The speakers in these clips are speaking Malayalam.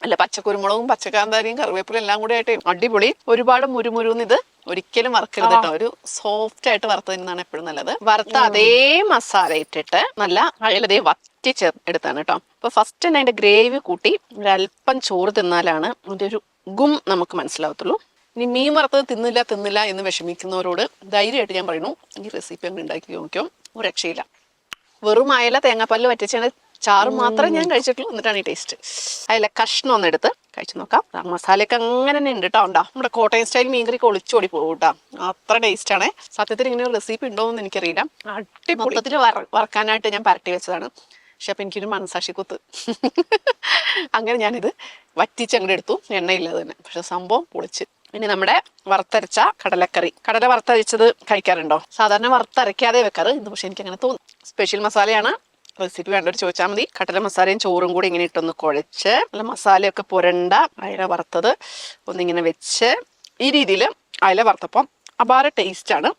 അല്ല പച്ചക്കുരുമുളകും പച്ചക്കാന്താരിയും കറിവേപ്പിലും എല്ലാം കൂടി ആയിട്ട് അടിപൊളി. ഒരുപാട് മുരുമുരുന്ന് ഇത് ഒരിക്കലും വറക്കരുത് കേട്ടോ. ഒരു സോഫ്റ്റ് ആയിട്ട് വറുത്തതിനാണ് എപ്പോഴും നല്ലത്. വറുത്ത അതേ മസാല ഇട്ടിട്ട് നല്ല അയലതേ വറ്റിച്ച് എടുത്താണ് കേട്ടോ. അപ്പൊ ഫസ്റ്റ് തന്നെ അതിന്റെ ഗ്രേവി കൂട്ടി ഒരല്പം ചോറ് തിന്നാലാണ് അതിന്റെ ഒരു നമുക്ക് മനസ്സിലാവത്തുള്ളൂ. ഇനി മീൻ വറുത്തത് തിന്നില്ല എന്ന് വിഷമിക്കുന്നവരോട് ധൈര്യമായിട്ട് ഞാൻ പറയുന്നു, ഈ റെസിപ്പി അങ്ങ് ഉണ്ടാക്കി നോക്കിയോ, ഒരു രക്ഷയില്ല. വെറും അയല തേങ്ങാപ്പാലിൽ വറ്റിച്ചാണ് ചാറ് മാത്രമേ ഞാൻ കഴിച്ചിട്ടുള്ളൂ. എന്നിട്ടാണ് ഈ ടേസ്റ്റ്. അയല കഷ്ണം ഒന്ന് എടുത്ത് കഴിച്ചു നോക്കാം. മസാലയൊക്കെ അങ്ങനെ തന്നെ ഉണ്ട് കേട്ടോ. ഉണ്ടാ നമ്മുടെ കോട്ടയം സ്റ്റൈൽ മീൻകറിക്ക് ഒളിച്ചോടി പോകും കേട്ടോ. അത്ര ടേസ്റ്റ് ആണ്. സത്യത്തിൽ ഇങ്ങനെ ഒരു റെസിപ്പി ഉണ്ടോ എന്ന് എനിക്കറിയില്ല. മൊത്തത്തിൽ വറക്കാനായിട്ട് ഞാൻ പരട്ടി വെച്ചതാണ്. പക്ഷെ അപ്പം എനിക്കൊരു മനസാക്ഷി കുത്ത്. അങ്ങനെ ഞാനിത് വറ്റിച്ചങ്ങോട്ട് എടുത്തു, എണ്ണയില്ലാതെ തന്നെ. പക്ഷെ സംഭവം പൊളിച്ച്. ഇനി നമ്മുടെ വറുത്തരച്ച കടലക്കറി. കടല വറുത്തരച്ചത് കഴിക്കാറുണ്ടോ? സാധാരണ വറുത്തരയ്ക്കാതെ വെക്കാറ്. ഇത് പക്ഷെ എനിക്ക് അങ്ങനെ തോന്നും. സ്പെഷ്യൽ മസാലയാണ്. റെസിപ്പി വേണ്ടവർ ചോദിച്ചാൽ മതി. കടല മസാലയും ചോറും കൂടി ഇങ്ങനെ ഇട്ടൊന്ന് കുഴച്ച് നല്ല മസാലയൊക്കെ പുരണ്ട അയല വറുത്തത് ഒന്നിങ്ങനെ വെച്ച് ഈ രീതിയിൽ അയല വറുത്തപ്പം അപാര ടേസ്റ്റാണ്.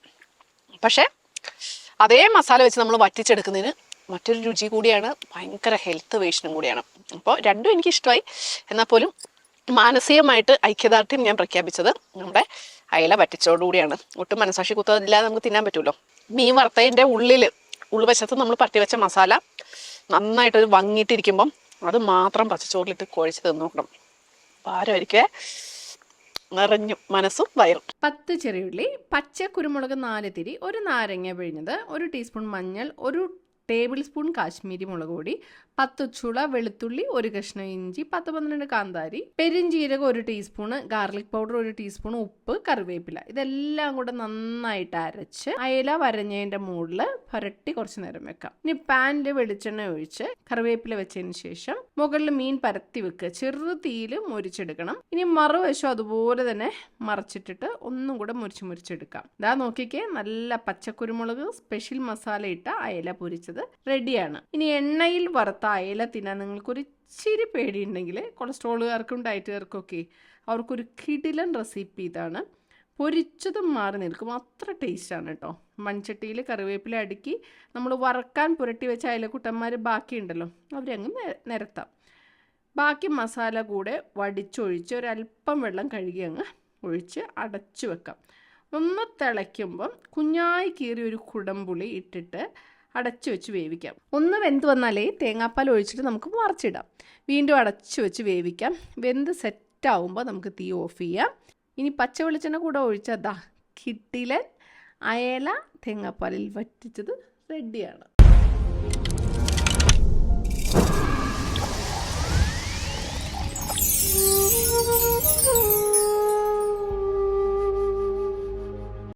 പക്ഷെ അതേ മസാല വെച്ച് നമ്മൾ വറ്റിച്ചെടുക്കുന്നതിന് മറ്റൊരു രുചി കൂടിയാണ്. ഭയങ്കര ഹെൽത്ത് വേഷനും കൂടിയാണ്. അപ്പോൾ രണ്ടും എനിക്ക് ഇഷ്ടമായി. എന്നാൽ പോലും മാനസികമായിട്ട് ഐക്യദാർഢ്യം ഞാൻ പ്രഖ്യാപിച്ചത് നമ്മുടെ അയല വറ്റിച്ചോടുകൂടിയാണ്. ഒട്ടും മനസാക്ഷി കുത്തതില്ലാതെ നമുക്ക് തിന്നാൻ പറ്റുമല്ലോ. മീൻ വറുത്തതിൻ്റെ ഉൾവശത്ത് നമ്മൾ പരട്ടി വെച്ച മസാല നന്നായിട്ട് വങ്ങിയിട്ടിരിക്കുമ്പം അത് മാത്രം പച്ചച്ചോറിലിട്ട് കുഴച്ച് തിന്ന് നോക്കണം. ഭാരമായിരിക്കേ, നിറഞ്ഞു മനസ്സും വയറും. 10 ചെറിയുള്ളി, പച്ച കുരുമുളക് 4 തിരി, 1 നാരങ്ങ പിഴിഞ്ഞത്, 1 ടീസ്പൂൺ മഞ്ഞൾ, 1 ടേബിൾ സ്പൂൺ കാശ്മീരി മുളക് പൊടി, 10 ചുള വെളുത്തുള്ളി, 1 കഷ്ണം ഇഞ്ചി, 10-12 കാന്താരി, പെരിഞ്ജീരകം 1 ടീസ്പൂണ്, ഗാർലിക് പൗഡർ 1 ടീസ്പൂൺ, ഉപ്പ്, കറിവേപ്പില. ഇതെല്ലാം കൂടെ നന്നായിട്ട് അരച്ച് അയല വരഞ്ഞതിൻ്റെ മുകളിൽ പുരട്ടി കുറച്ച് നേരം വെക്കാം. ഇനി പാനിൽ വെളിച്ചെണ്ണ ഒഴിച്ച് കറിവേപ്പില വെച്ചതിന് ശേഷം മുകളിൽ മീൻ പരത്തി വെക്കുക. ചെറു തീയിൽ മുരിച്ചെടുക്കണം. ഇനി മറുവശം അതുപോലെ തന്നെ മറച്ചിട്ടിട്ട് ഒന്നും കൂടെ മുരിച്ചെടുക്കാം. ഇതാ നോക്കിക്കേ, നല്ല പച്ചക്കുരുമുളക് സ്പെഷ്യൽ മസാല ഇട്ട അയല പൊരിച്ചത് റെഡിയാണ്. ഇനി എണ്ണയിൽ വറുത്ത അയല തിന്നാൻ നിങ്ങൾക്കൊരു ഇച്ചിരി പേടിയുണ്ടെങ്കിൽ, കൊളസ്ട്രോളുകാർക്കും ഡയറ്റുകാർക്കും ഒക്കെ അവർക്കൊരു കിടിലൻ റെസിപ്പി ഇതാണ്. പൊരിച്ചതും മാറി നിൽക്കും, അത്ര ടേസ്റ്റാണ് കേട്ടോ. മൺചട്ടിയിൽ കറിവേപ്പില അടുക്കി നമ്മൾ വറക്കാൻ പുരട്ടി വെച്ച അയലക്കുട്ടന്മാർ ബാക്കിയുണ്ടല്ലോ, അവരങ്ങ് നിരത്താം. ബാക്കി മസാല കൂടെ വടിച്ചൊഴിച്ച് ഒരല്പം വെള്ളം കഴുകി അങ്ങ് ഒഴിച്ച് അടച്ചു വെക്കാം. ഒന്ന് തിളയ്ക്കുമ്പം കുഞ്ഞായി കീറിയ ഒരു കുടംപുളി ഇട്ടിട്ട് അടച്ചു വെച്ച് വേവിക്കാം. ഒന്ന് വെന്ത് വന്നാലേ തേങ്ങാപ്പാൽ ഒഴിച്ചിട്ട് നമുക്ക് മറിച്ചിടാം. വീണ്ടും അടച്ചു വെച്ച് വേവിക്കാം. വെന്ത് സെറ്റാവുമ്പോൾ നമുക്ക് തീ ഓഫ് ചെയ്യാം. ഇനി പച്ച വെളിച്ചെണ്ണ കൂടെ ഒഴിച്ചാൽ കിട്ടിലൻ അയല തേങ്ങാപ്പാലിൽ വറ്റിച്ചത് റെഡിയാണ്.